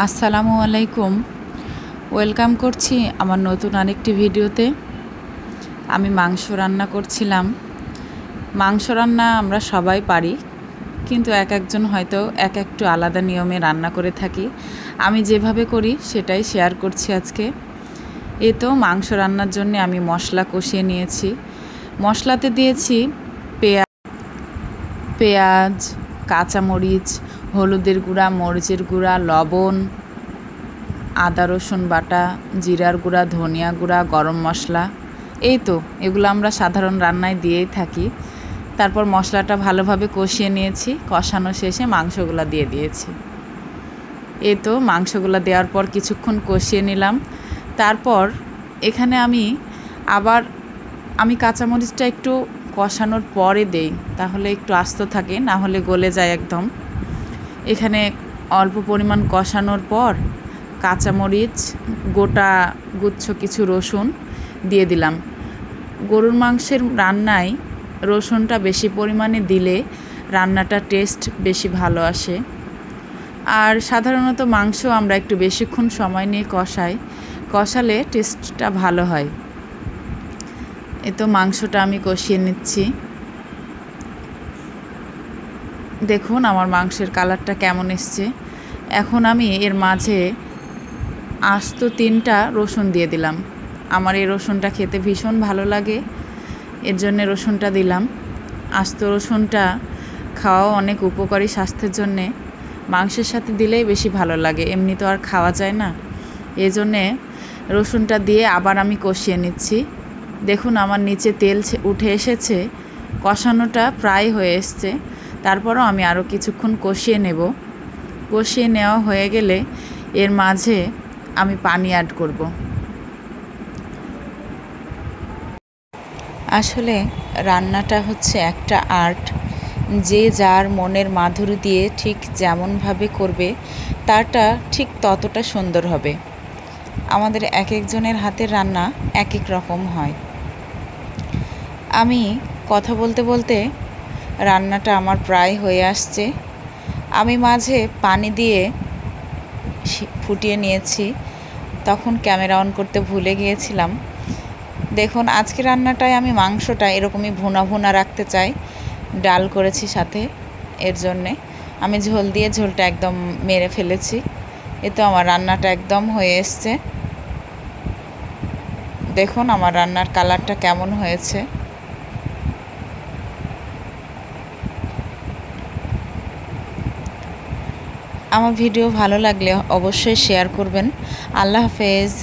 আসসালামু আলাইকুম। ওয়েলকাম করছি আমার নতুন আরেকটি ভিডিওতে। আমি মাংস রান্না করছিলাম। মাংস রান্না আমরা সবাই পারি, কিন্তু একজন হয়তো একটু আলাদা নিয়মে রান্না করে থাকি। আমি যেভাবে করি সেটাই শেয়ার করছি আজকে। তো মাংস রান্নার জন্য আমি মশলা কষিয়ে নিয়েছি। মশলাতে দিয়েছি পেঁয়াজ, কাঁচামরিচ, হলুদের গুঁড়া, মরিচের গুঁড়া, লবণ, আদা রসুন বাটা, জিরার গুঁড়া, ধনিয়া গুঁড়া, গরম মশলা। এই তো এগুলো আমরা সাধারণ রান্নায় দিয়েই থাকি। তারপর মশলাটা ভালোভাবে কষিয়ে নিয়েছি। কষানো শেষে মাংসগুলো দিয়ে দিয়েছি। এই তো মাংসগুলো দেওয়ার পর কিছুক্ষণ কষিয়ে নিলাম। তারপর এখানে আমি কাঁচামরিচটা একটু কষানোর পরে দেই, তাহলে একটু আস্ত থাকে, না হলে গলে যায় একদম। এখানে অল্প পরিমাণ কষানোর পর কাঁচামরিচ, গোটা গুচ্ছ কিছু রসুন দিয়ে দিলাম। গরুর মাংসের রান্নায় রসুনটা বেশি পরিমাণে দিলে রান্নাটা টেস্ট বেশি ভালো আসে। আর সাধারণত মাংস আমরা একটু বেশিক্ষণ সময় নিয়ে কষালে টেস্টটা ভালো হয়। তো মাংসটা আমি কষিয়ে নিচ্ছি। দেখুন আমার মাংসের কালারটা কেমন এসছে। এখন আমি এর মাঝে আস্ত 3টা রসুন দিয়ে দিলাম। আমার এই রসুনটা খেতে ভীষণ ভালো লাগে, এর জন্যে রসুনটা দিলাম। আস্ত রসুনটা খাওয়াও অনেক উপকারী স্বাস্থ্যের জন্যে। মাংসের সাথে দিলেই বেশি ভালো লাগে, এমনি তো আর খাওয়া যায় না। এই জন্যে রসুনটা দিয়ে আবার আমি কষিয়ে নিচ্ছি। দেখুন আমার নিচে তেল উঠে এসেছে, কষানোটা প্রায় হয়ে এসছে। তারপরও আমি আরও কিছুক্ষণ কষিয়ে নেব। কষিয়ে নেওয়া হয়ে গেলে এর মাঝে আমি পানি অ্যাড করব। আসলে রান্নাটা হচ্ছে একটা আর্ট। যে যার মনের মাধুরী দিয়ে ঠিক যেমনভাবে করবে তারটা ঠিক ততটা সুন্দর হবে। আমাদের একজনের হাতের রান্না এক রকম হয়। আমি কথা বলতে বলতে রান্নাটা আমার প্রায় হয়ে আসছে। আমি মাঝে পানি দিয়ে ফুটিয়ে নিয়েছি, তখন ক্যামেরা অন করতে ভুলে গিয়েছিলাম। দেখুন আজকে রান্নাটায় আমি মাংসটা এরকমই ভুনা ভুনা রাখতে চাই, ডাল করেছি সাথে, এর জন্যে আমি ঝোল দিয়ে ঝোলটা একদম মেরে ফেলেছি। তো আমার রান্নাটা একদম হয়ে এসছে। দেখুন আমার রান্নার কালারটা কেমন হয়েছে। আমার ভিডিও ভালো লাগলে অবশ্যই শেয়ার করবেন। আল্লাহ হাফেজ।